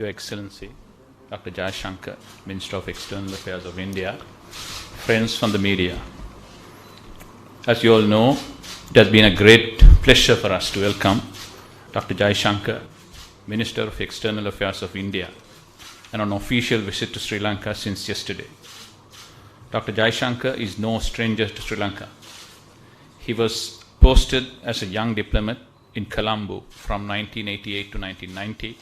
Your Excellency, Dr. Jaishankar, Minister of External Affairs of India, friends from the media. As you all know, it has been a great pleasure for us to welcome Dr. Jaishankar, Minister of External Affairs of India, on an official visit to Sri Lanka since yesterday. Dr. Jaishankar is no stranger to Sri Lanka. He was posted as a young diplomat in Colombo from 1988 to 1990,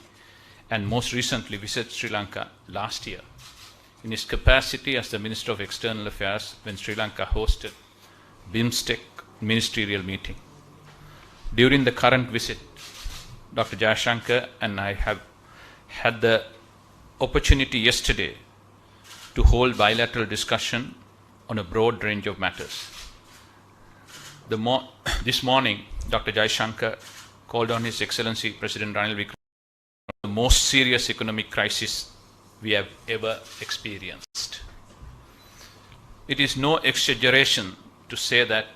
and most recently visited Sri Lanka last year in his capacity as the Minister of External Affairs when Sri Lanka hosted BIMSTEC ministerial meeting. During the current visit, Dr. Jaishankar and I have had the opportunity yesterday to hold bilateral discussion on a broad range of matters. This morning, Dr. Jaishankar called on His Excellency President Ranil Wickremesinghe the most serious economic crisis we have ever experienced. It is no exaggeration to say that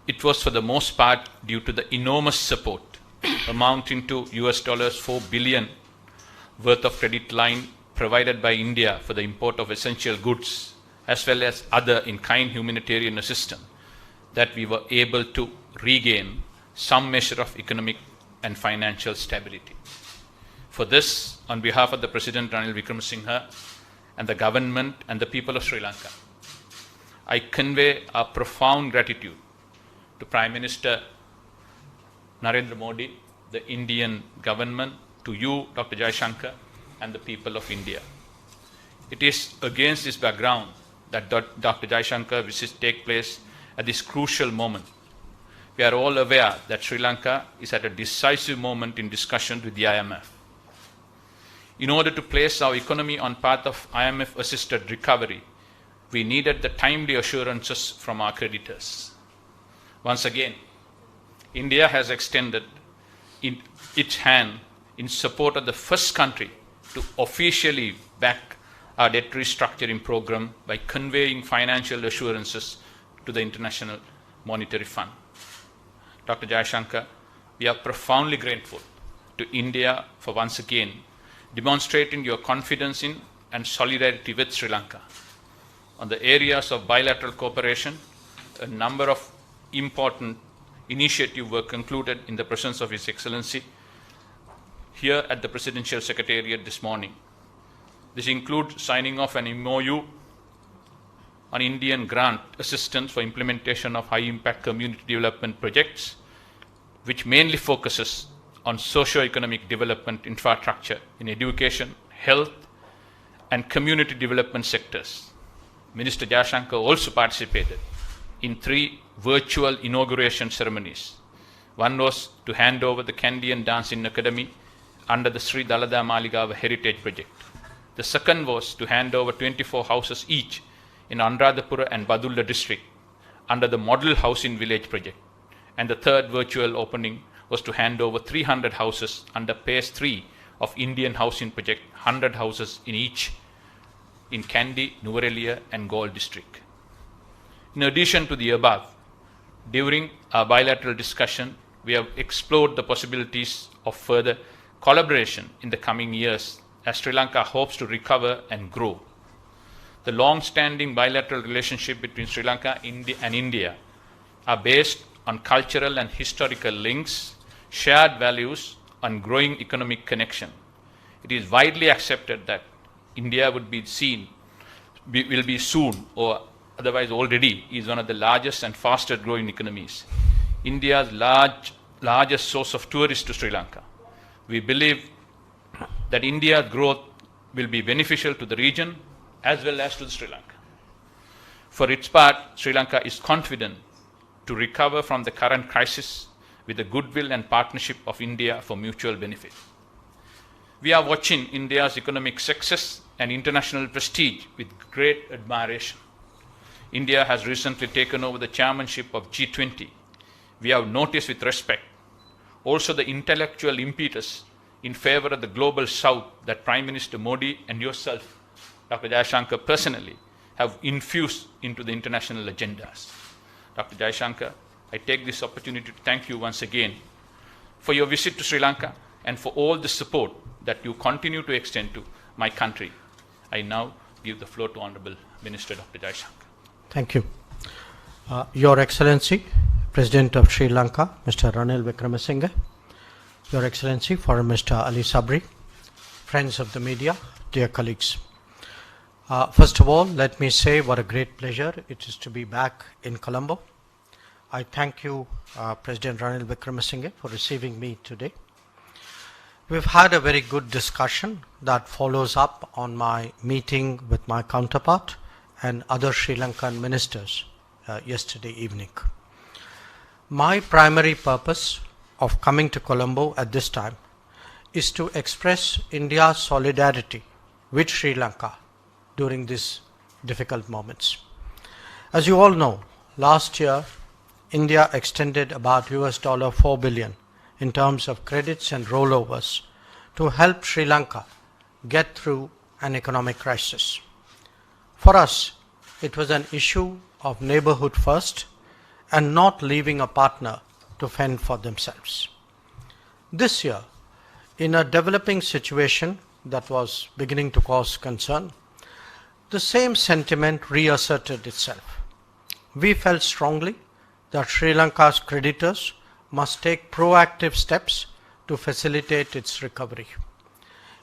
it was for the most part due to the enormous support amounting to $4 billion worth of credit line provided by India for the import of essential goods as well as other in-kind humanitarian assistance that we were able to regain some measure of economic and financial stability. For this, on behalf of the President Ranil Wickremesinghe and the government and the people of Sri Lanka, I convey our profound gratitude to Prime Minister Narendra Modi, the Indian government, to you, Dr. Jaishankar, and the people of India. It is against this background that Dr. Jaishankar visits take place at this crucial moment. We are all aware that Sri Lanka is at a decisive moment in discussions with the IMF. In order to place our economy on path of IMF-assisted recovery, we needed the timely assurances from our creditors. Once again, India has extended its hand in support of the first country to officially back our debt restructuring program by conveying financial assurances to the International Monetary Fund. Dr. Jaishankar, we are profoundly grateful to India for once again demonstrating your confidence in and solidarity with Sri Lanka. On the areas of bilateral cooperation, a number of important initiatives were concluded in the presence of His Excellency here at the Presidential Secretariat this morning. This includes signing off an MOU on Indian grant assistance for implementation of high-impact community development projects, which mainly focuses on socio-economic development infrastructure in education, health, and community development sectors. Minister Jaishankar also participated in 3 virtual inauguration ceremonies. One was to hand over the Kandyan Dancing Academy under the Sri Dalada Maligawa Heritage Project. The second was to hand over 24 houses each in Anuradhapura and Badulla district under the Model Housing Village project. And the third virtual opening was to hand over 300 houses under Phase 3 of Indian Housing Project, 100 houses in each in Kandy, Nuwara and Galle district. In addition to the above, during our bilateral discussion, we have explored the possibilities of further collaboration in the coming years as Sri Lanka hopes to recover and grow. The long-standing bilateral relationship between Sri Lanka and India are based on cultural and historical links, shared values, and growing economic connection. It is widely accepted that India will be soon, or otherwise already is one of the largest and fastest growing economies. India's largest source of tourists to Sri Lanka. We believe that India's growth will be beneficial to the region as well as to Sri Lanka. For its part, Sri Lanka is confident to recover from the current crisis with the goodwill and partnership of India for mutual benefit. We are watching India's economic success and international prestige with great admiration. India has recently taken over the chairmanship of G20. We have noticed with respect also the intellectual impetus in favor of the global south that Prime Minister Modi and yourself, Dr. Jaishankar, personally have infused into the international agendas. Dr. Jaishankar, I take this opportunity to thank you once again for your visit to Sri Lanka and for all the support that you continue to extend to my country. I now give the floor to Honorable Minister Dr. Jaishankar. Thank you. Your Excellency, President of Sri Lanka, Mr. Ranil Wickremesinghe, Your Excellency, Foreign Minister Ali Sabri, friends of the media, dear colleagues. First of all, let me say what a great pleasure it is to be back in Colombo. I thank you, President Ranil Wickremesinghe, for receiving me today. We've had a very good discussion that follows up on my meeting with my counterpart and other Sri Lankan ministers yesterday evening. My primary purpose of coming to Colombo at this time is to express India's solidarity with Sri Lanka during these difficult moments. As you all know, last year India extended about $4 billion in terms of credits and rollovers to help Sri Lanka get through an economic crisis. For us, it was an issue of neighborhood first and not leaving a partner to fend for themselves. This year, in a developing situation that was beginning to cause concern, the same sentiment reasserted itself. We felt strongly that Sri Lanka's creditors must take proactive steps to facilitate its recovery.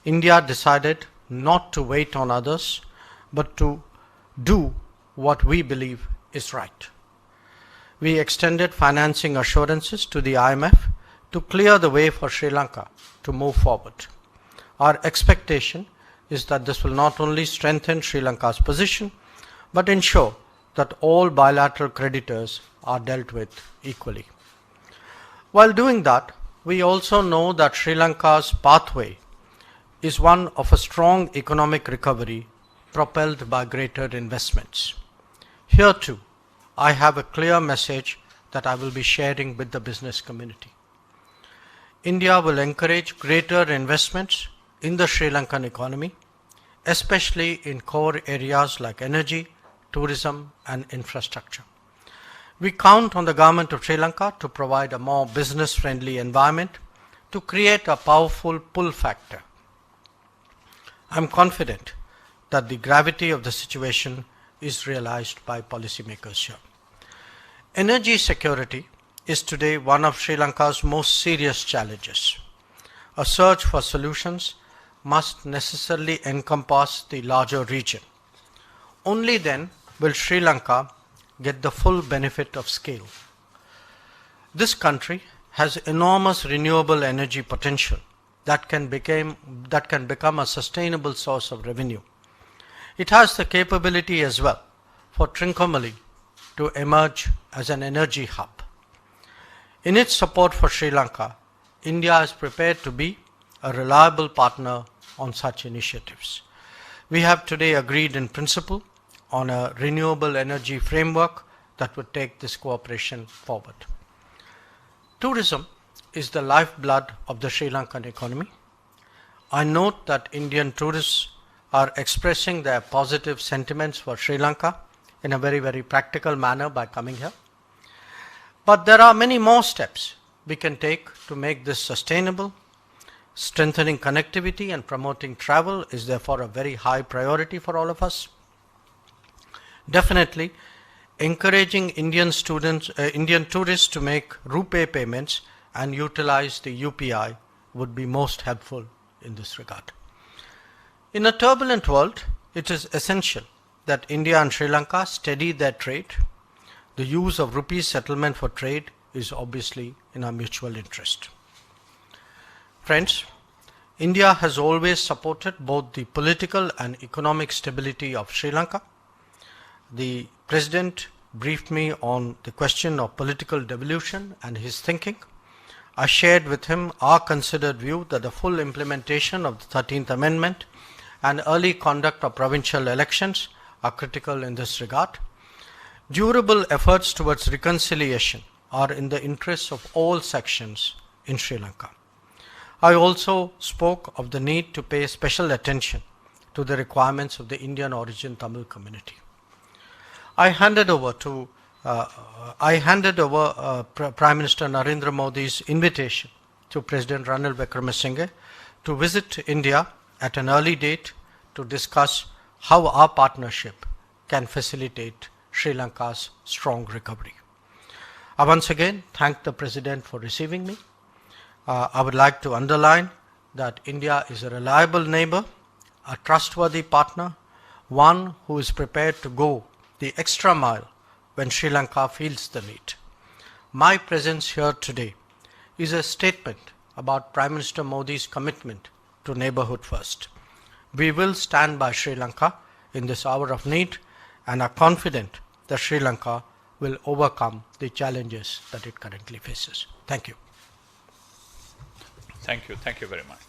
India decided not to wait on others, but to do what we believe is right. We extended financing assurances to the IMF to clear the way for Sri Lanka to move forward. Our expectation is that this will not only strengthen Sri Lanka's position, but ensure that all bilateral creditors are dealt with equally. While doing that, we also know that Sri Lanka's pathway is one of a strong economic recovery propelled by greater investments. Here too, I have a clear message that I will be sharing with the business community. India will encourage greater investments in the Sri Lankan economy, especially in core areas like energy, tourism, and infrastructure. We count on the government of Sri Lanka to provide a more business-friendly environment to create a powerful pull factor. I am confident that the gravity of the situation is realized by policymakers here. Energy security is today one of Sri Lanka's most serious challenges. A search for solutions must necessarily encompass the larger region. Only then will Sri Lanka get the full benefit of scale. This country has enormous renewable energy potential that can become a sustainable source of revenue. It has the capability as well for Trincomalee to emerge as an energy hub. In its support for Sri Lanka, India is prepared to be a reliable partner on such initiatives. We have today agreed in principle on a renewable energy framework that would take this cooperation forward. Tourism is the lifeblood of the Sri Lankan economy. I note that Indian tourists are expressing their positive sentiments for Sri Lanka in a very, very practical manner by coming here. But there are many more steps we can take to make this sustainable. Strengthening connectivity and promoting travel is therefore a very high priority for all of us. Definitely, encouraging Indian tourists to make RuPay payments and utilize the UPI would be most helpful in this regard. In a turbulent world, it is essential that India and Sri Lanka steady their trade. The use of rupee settlement for trade is obviously in our mutual interest. Friends, India has always supported both the political and economic stability of Sri Lanka. The President briefed me on the question of political devolution and his thinking. I shared with him our considered view that the full implementation of the 13th Amendment and early conduct of provincial elections are critical in this regard. Durable efforts towards reconciliation are in the interests of all sections in Sri Lanka. I also spoke of the need to pay special attention to the requirements of the Indian origin Tamil community. I handed over Prime Minister Narendra Modi's invitation to President Ranil Wickremesinghe to visit India at an early date to discuss how our partnership can facilitate Sri Lanka's strong recovery. I once again thank the President for receiving me. I would like to underline that India is a reliable neighbor, a trustworthy partner, one who is prepared to go the extra mile when Sri Lanka feels the need. My presence here today is a statement about Prime Minister Modi's commitment to neighborhood first. We will stand by Sri Lanka in this hour of need and are confident that Sri Lanka will overcome the challenges that it currently faces. Thank you. Thank you. Thank you very much.